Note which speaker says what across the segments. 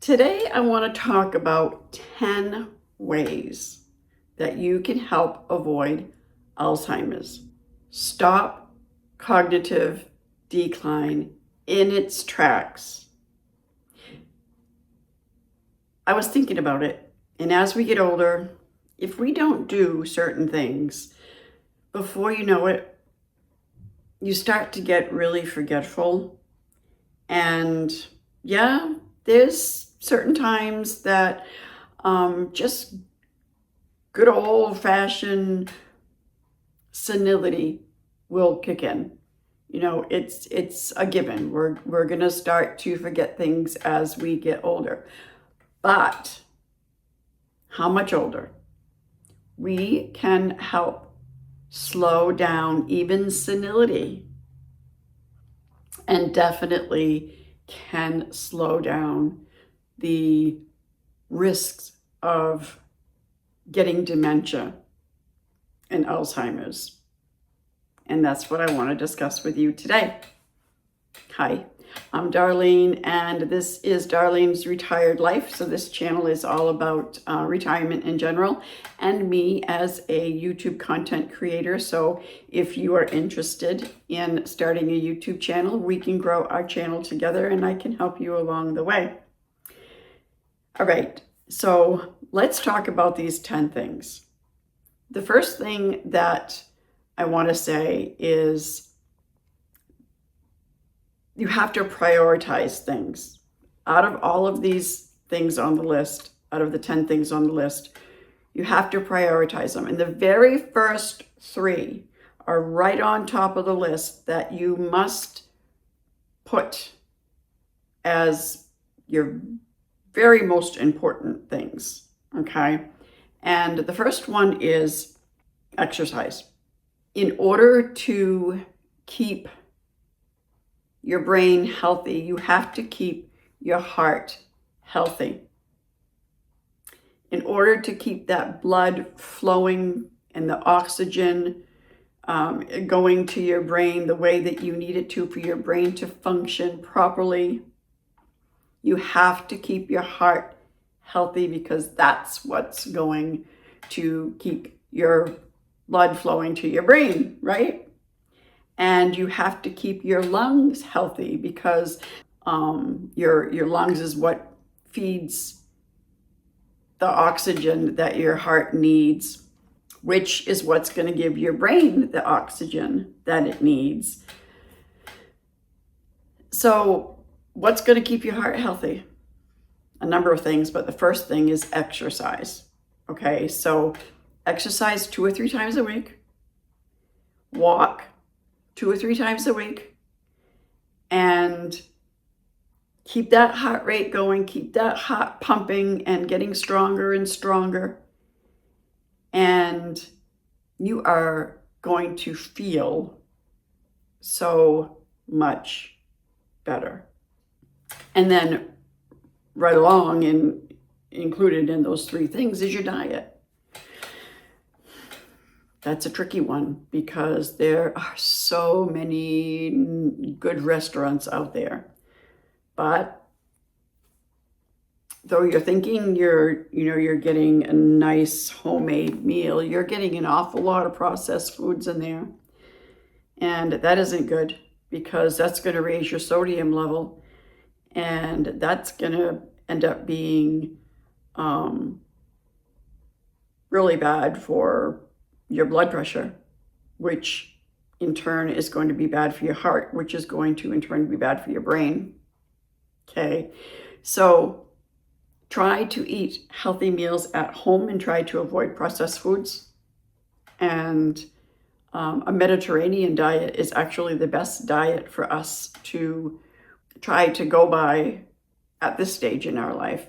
Speaker 1: Today, I want to talk about 10 ways that you can help avoid Alzheimer's. Stop cognitive decline in its tracks. I was thinking about it, and as we get older, if we don't do certain things, before you know it, you start to get really forgetful. And yeah, there's certain times that just good old-fashioned senility will kick in. You know, it's a given. We're gonna start to forget things as we get older. But how much older? We can help slow down even senility, and definitely can slow down the risks of getting dementia and Alzheimer's. And that's what I want to discuss with you today. Hi, I'm Darlene, and this is Darlene's Retired Life. So this channel is all about retirement in general and me as a YouTube content creator. So if you are interested in starting a YouTube channel, we can grow our channel together and I can help you along the way. All right, so let's talk about these 10 things. The first thing that I want to say is you have to prioritize things. Out of all of these things on the list, out of the 10 things on the list, you have to prioritize them. And the very first 3 are right on top of the list that you must put as your very most important things, okay? And the first one is exercise. In order to keep your brain healthy, you have to keep your heart healthy. In order to keep that blood flowing and the oxygen going to your brain the way that you need it to for your brain to function properly, you have to keep your heart healthy, because that's what's going to keep your blood flowing to your brain, right? And you have to keep your lungs healthy, because your lungs is what feeds the oxygen that your heart needs, which is what's going to give your brain the oxygen that it needs. So what's going to keep your heart healthy? A number of things, but the first thing is exercise. Okay, so exercise 2 or 3 times a week, walk 2 or 3 times a week, and keep that heart rate going, keep that heart pumping and getting stronger and stronger. And you are going to feel so much better. And then right along and included in those 3 things is your diet. That's a tricky one, because there are so many good restaurants out there. But though you're thinking you're getting a nice homemade meal, you're getting an awful lot of processed foods in there. And that isn't good, because that's going to raise your sodium level, and that's going to end up being really bad for your blood pressure, which in turn is going to be bad for your heart, which is going to in turn be bad for your brain. Okay, so try to eat healthy meals at home and try to avoid processed foods. And a Mediterranean diet is actually the best diet for us to try to go by at this stage in our life,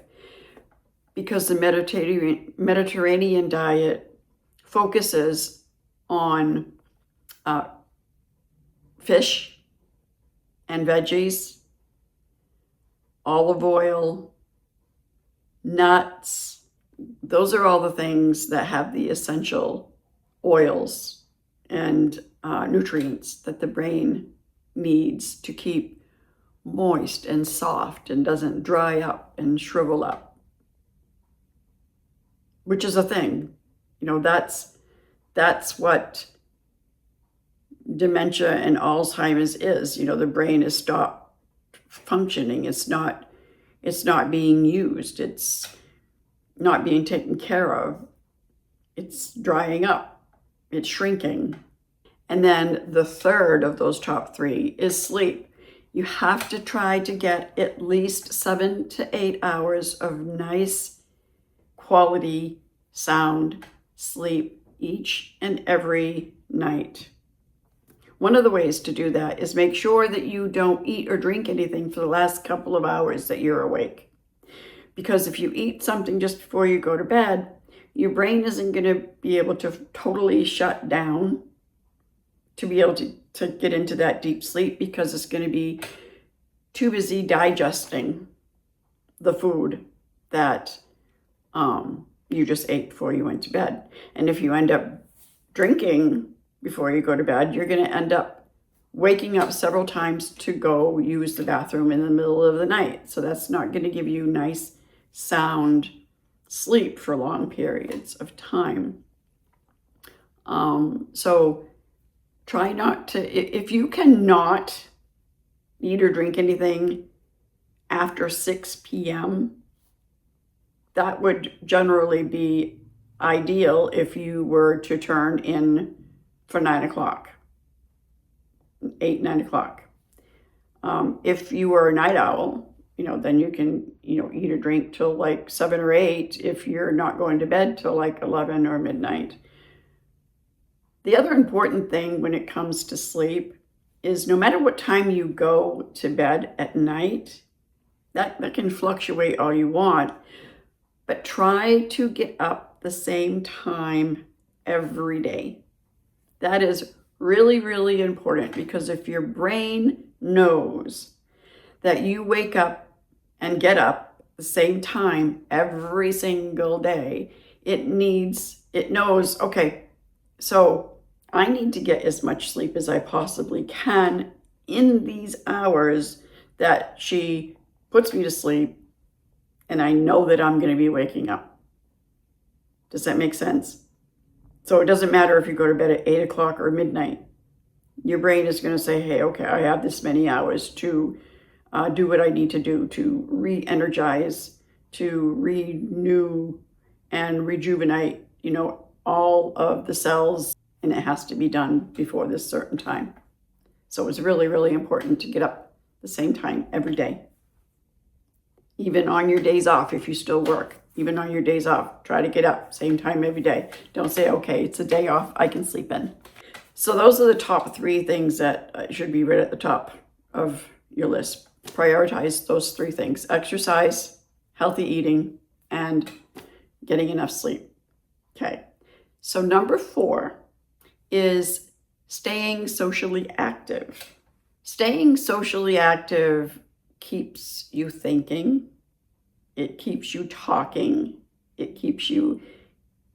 Speaker 1: because the Mediterranean diet focuses on fish and veggies, olive oil, nuts. Those are all the things that have the essential oils and nutrients that the brain needs to keep moist and soft and doesn't dry up and shrivel up, which is a thing. You know, that's what dementia and Alzheimer's is. You know, the brain is stopped functioning. It's not being used. It's not being taken care of. It's drying up. It's shrinking. And then the third of those top three is sleep. You have to try to get at least 7 to 8 hours of nice quality sound sleep each and every night. One of the ways to do that is make sure that you don't eat or drink anything for the last couple of hours that you're awake. Because if you eat something just before you go to bed, your brain isn't going to be able to totally shut down to be able to get into that deep sleep, because it's going to be too busy digesting the food that you just ate before you went to bed. And if you end up drinking before you go to bed, you're going to end up waking up several times to go use the bathroom in the middle of the night. So that's not going to give you nice, sound sleep for long periods of time. So try not to, if you cannot eat or drink anything after 6 p.m., that would generally be ideal if you were to turn in for 9 o'clock, 8, 9 o'clock. If you were a night owl, you know, then you can, you know, eat or drink till like 7 or 8 if you're not going to bed till like 11 or midnight. The other important thing when it comes to sleep is no matter what time you go to bed at night, that can fluctuate all you want, but try to get up the same time every day. That is really, really important, because if your brain knows that you wake up and get up the same time every single day, it knows, okay, so I need to get as much sleep as I possibly can in these hours that she puts me to sleep, and I know that I'm going to be waking up. Does that make sense? So it doesn't matter if you go to bed at 8 o'clock or midnight. Your brain is going to say, hey, okay, I have this many hours to do what I need to do to re-energize, to renew and rejuvenate, you know, all of the cells, and it has to be done before this certain time. So it's really, really important to get up the same time every day. Even on your days off, if you still work, even on your days off, try to get up same time every day. Don't say, okay, it's a day off, I can sleep in. So those are the top 3 things that should be right at the top of your list. Prioritize those 3 things: exercise, healthy eating, and getting enough sleep. Okay, so number 4 is staying socially active. Staying socially active keeps you thinking, it keeps you talking, it keeps you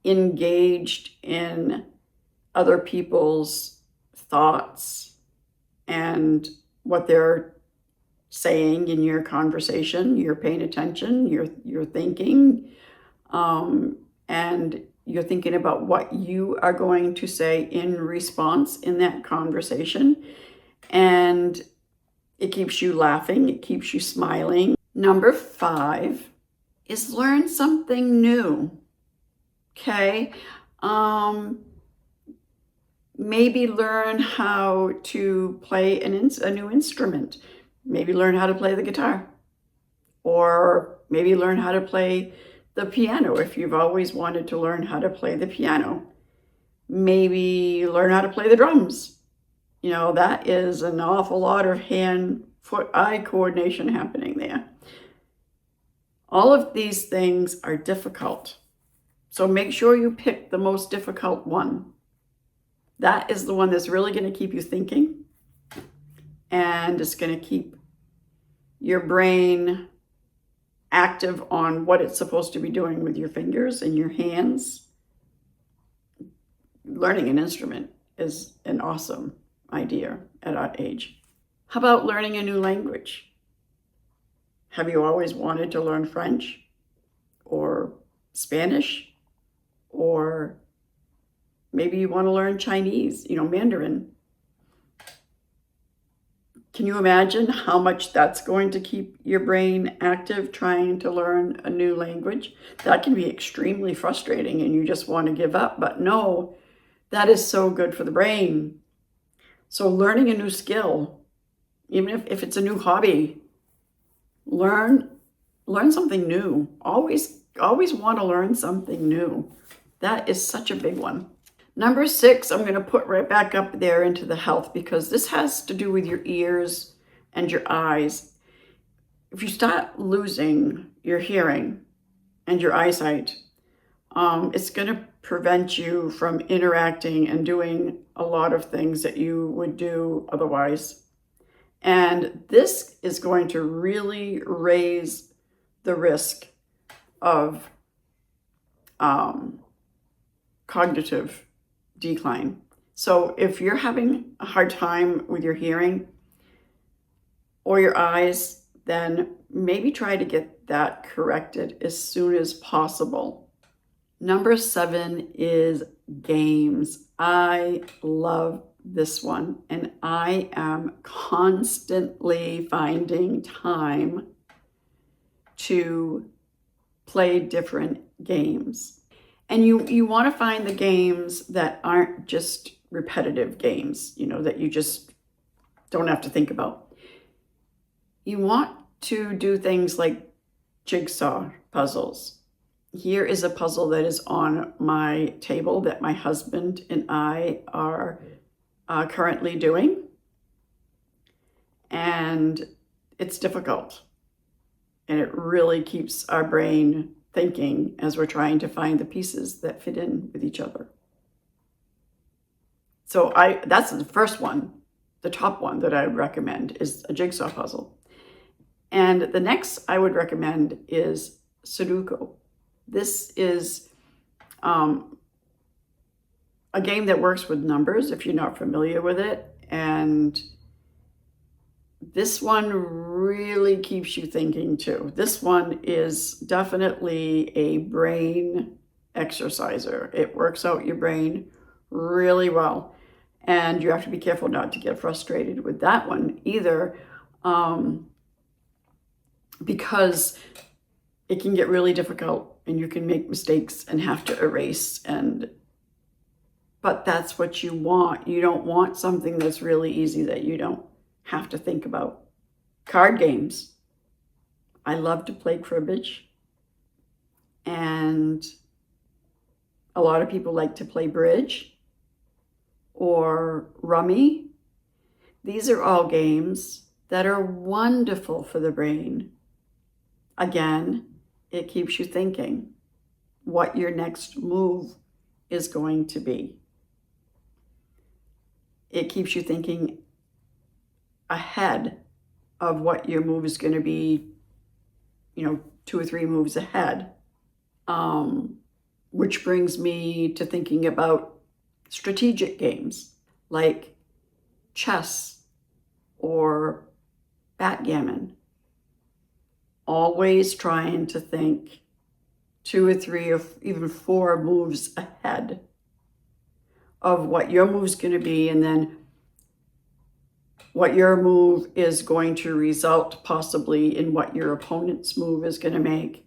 Speaker 1: engaged in other people's thoughts and what they're saying in your conversation. You're paying attention, you're thinking, and you're thinking about what you are going to say in response in that conversation. And it keeps you laughing, it keeps you smiling. Number 5 is learn something new. Okay? Maybe learn how to play a new instrument. Maybe learn how to play the guitar. Or maybe learn how to play the piano if you've always wanted to learn how to play the piano. Maybe learn how to play the drums. You know, that is an awful lot of hand, foot, eye coordination happening there. All of these things are difficult. So make sure you pick the most difficult one. That is the one that's really going to keep you thinking, and it's going to keep your brain active on what it's supposed to be doing with your fingers and your hands. Learning an instrument is an awesome idea at our age. How about learning a new language? Have you always wanted to learn French or Spanish? Or maybe you want to learn Chinese, Mandarin. Can you imagine how much that's going to keep your brain active trying to learn a new language? That can be extremely frustrating and you just want to give up. But no, that is so good for the brain. So learning a new skill, even if it's a new hobby, learn something new. Always want to learn something new. That is such a big one. Number 6, I'm going to put right back up there into the health, because this has to do with your ears and your eyes. If you start losing your hearing and your eyesight, it's going to prevent you from interacting and doing a lot of things that you would do otherwise. And this is going to really raise the risk of cognitive decline. So if you're having a hard time with your hearing or your eyes, then maybe try to get that corrected as soon as possible. Number 7 is games. I love this one, and I am constantly finding time to play different games. And you want to find the games that aren't just repetitive games, that you just don't have to think about. You want to do things like jigsaw puzzles. Here is a puzzle that is on my table that my husband and I are currently doing. And it's difficult. And it really keeps our brain thinking as we're trying to find the pieces that fit in with each other. So that's the first one, the top one that I would recommend is a jigsaw puzzle. And the next I would recommend is Sudoku. This is a game that works with numbers if you're not familiar with it. And this one really keeps you thinking too. This one is definitely a brain exerciser. It works out your brain really well. And you have to be careful not to get frustrated with that one either, because it can get really difficult and you can make mistakes and have to erase. But that's what you want. You don't want something that's really easy that you don't have to think about. Card games. I love to play cribbage, and a lot of people like to play bridge or rummy. These are all games that are wonderful for the brain. Again, it keeps you thinking what your next move is going to be. It keeps you thinking ahead of what your move is going to be, 2 or 3 moves ahead. Which brings me to thinking about strategic games like chess or backgammon. Always trying to think 2 or 3 or even 4 moves ahead of what your move's going to be, and then what your move is going to result possibly in what your opponent's move is going to make.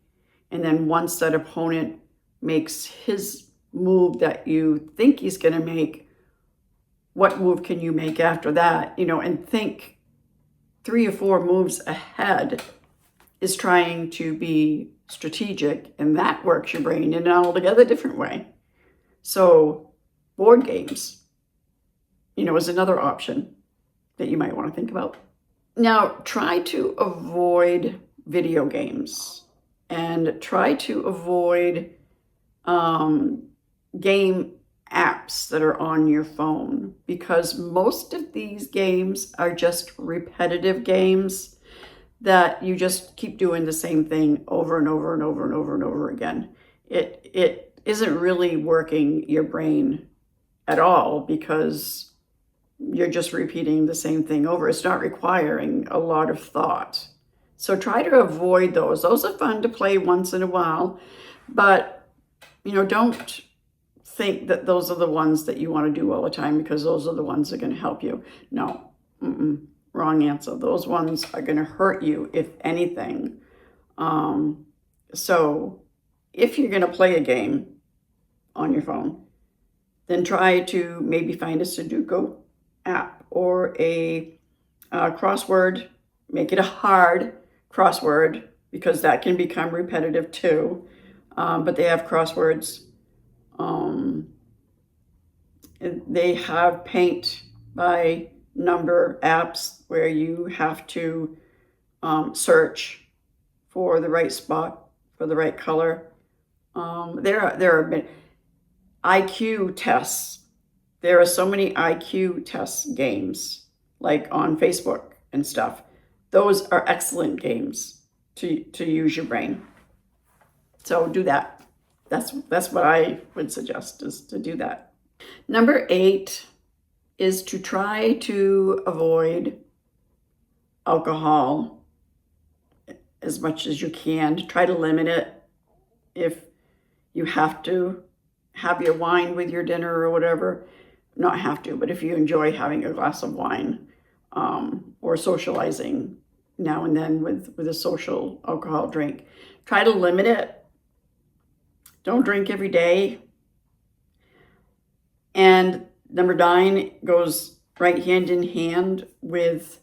Speaker 1: And then once that opponent makes his move that you think he's going to make, what move can you make after that? And think 3 or 4 moves ahead is trying to be strategic, and that works your brain in an altogether different way. So board games, is another option that you might want to think about. Now, try to avoid video games and try to avoid game apps that are on your phone, because most of these games are just repetitive games that you just keep doing the same thing over and over and over and over and over again. It isn't really working your brain at all, because you're just repeating the same thing over. It's not requiring a lot of thought. So try to avoid those. Those are fun to play once in a while, but don't think that those are the ones that you want to do all the time because those are the ones that are going to help you. No, wrong answer. Those ones are going to hurt you, if anything. So if you're going to play a game on your phone, then try to maybe find a Sudoku app or a crossword. Make it a hard crossword because that can become repetitive too. But they have crosswords. They have paint by number apps where you have to search for the right spot, for the right color. There are IQ tests. There are so many IQ test games, like on Facebook and stuff. Those are excellent games to use your brain. So do that. That's what I would suggest, is to do that. Number 8 is to try to avoid alcohol as much as you can. Try to limit it. If you have to have your wine with your dinner or whatever, not have to, but if you enjoy having a glass of wine or socializing now and then with a social alcohol drink, try to limit it. Don't drink every day. And number 9 goes right hand in hand with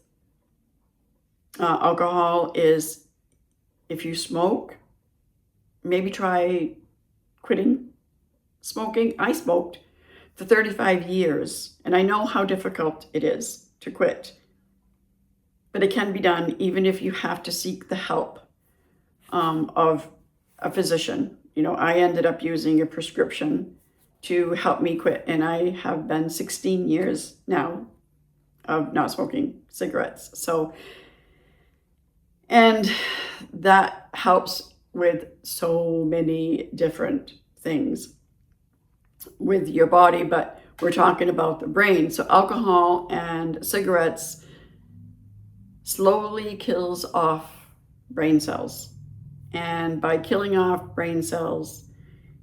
Speaker 1: alcohol is if you smoke, maybe try quitting smoking. I smoked for 35 years, and I know how difficult it is to quit. But it can be done even if you have to seek the help of a physician. I ended up using a prescription to help me quit, and I have been 16 years now of not smoking cigarettes. So, and that helps with so many different things with your body, but we're talking about the brain. So alcohol and cigarettes slowly kills off brain cells. And by killing off brain cells,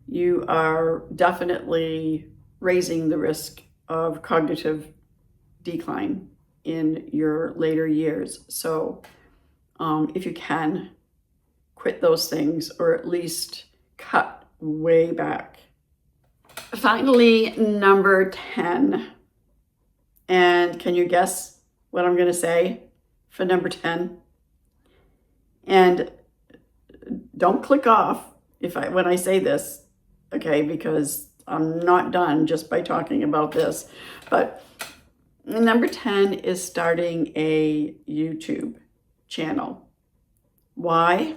Speaker 1: you are definitely raising the risk of cognitive decline in your later years. So if you can, quit those things, or at least cut way back. Finally, number 10. And can you guess what I'm going to say for number 10? And don't click off when I say this, okay, because I'm not done just by talking about this. But number 10 is starting a YouTube channel. Why?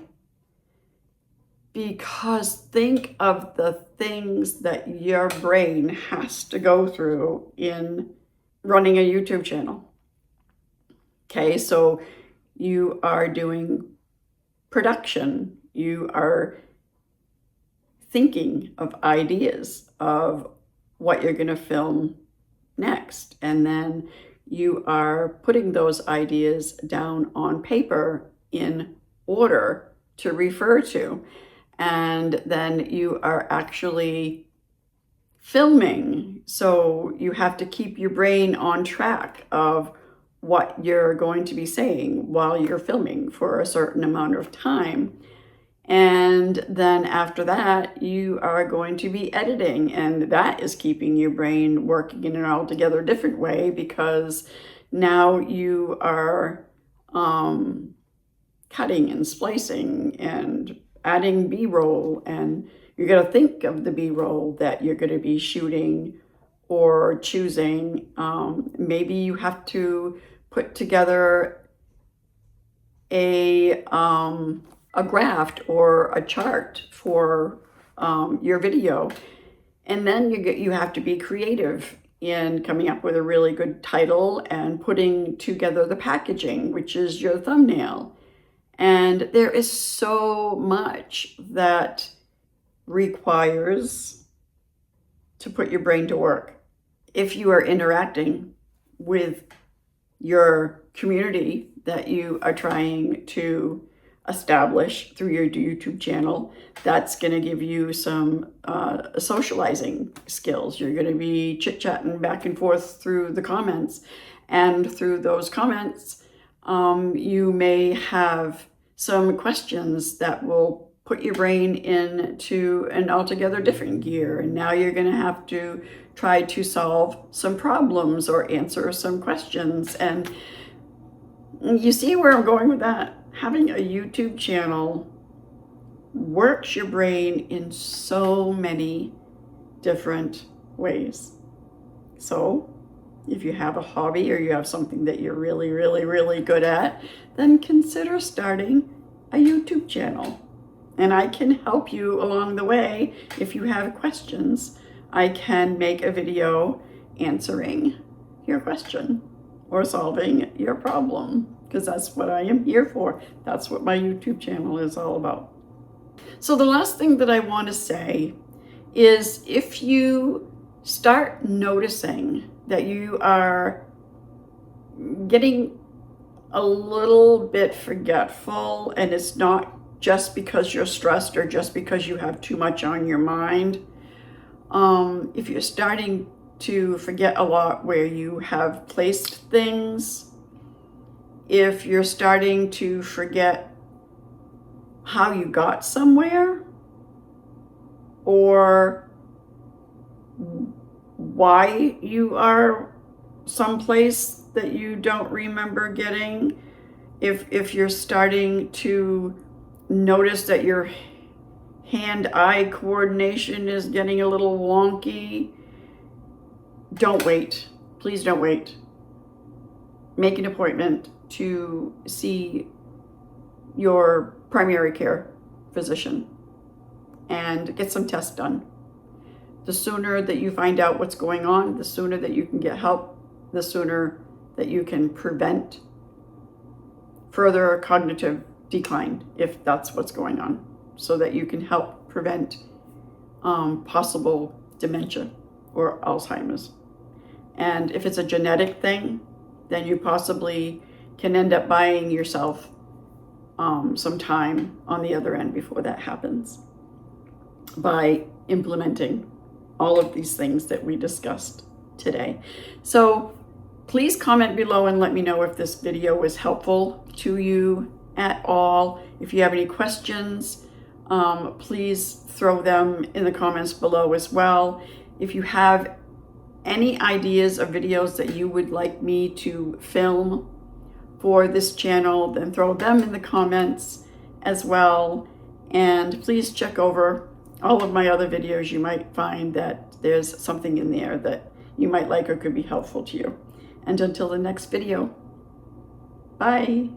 Speaker 1: Because think of the things that your brain has to go through in running a YouTube channel. Okay, so you are doing production. You are thinking of ideas of what you're going to film next. And then you are putting those ideas down on paper in order to refer to. And then you are actually filming. So you have to keep your brain on track of what you're going to be saying while you're filming for a certain amount of time. And then after that, you are going to be editing, and that is keeping your brain working in an altogether different way, because now you are cutting and splicing and adding B-roll, and you're going to think of the B-roll that you're going to be shooting or choosing. Maybe you have to put together a graft or a chart for your video, and then you have to be creative in coming up with a really good title and putting together the packaging, which is your thumbnail. And there is so much that requires to put your brain to work if you are interacting with your community that you are trying to establish through your YouTube channel. That's going to give you some socializing skills. You're going to be chit-chatting back and forth through the comments, and through those comments you may have some questions that will put your brain into an altogether different gear, and now you're going to have to try to solve some problems or answer some questions. And you see where I'm going with that? Having a YouTube channel works your brain in so many different ways. So if you have a hobby or you have something that you're really, really, really good at, then consider starting a YouTube channel. And I can help you along the way. If you have questions, I can make a video answering your question or solving your problem, because that's what I am here for. That's what my YouTube channel is all about. So the last thing that I want to say is, if you start noticing that you are getting a little bit forgetful, and it's not just because you're stressed or just because you have too much on your mind, if you're starting to forget a lot where you have placed things, if you're starting to forget how you got somewhere, or why you are someplace that you don't remember getting, if you're starting to notice that your hand-eye coordination is getting a little wonky, don't wait. Please don't wait. Make an appointment to see your primary care physician and get some tests done. The sooner that you find out what's going on, the sooner that you can get help, the sooner that you can prevent further cognitive decline, if that's what's going on, so that you can help prevent possible dementia or Alzheimer's. And if it's a genetic thing, then you possibly can end up buying yourself some time on the other end before that happens, by implementing all of these things that we discussed today. So please comment below and let me know if this video was helpful to you at all. If you have any questions, please throw them in the comments below as well. If you have any ideas of videos that you would like me to film for this channel, then throw them in the comments as well. And please check over all of my other videos. You might find that there's something in there that you might like or could be helpful to you. And until the next video, bye.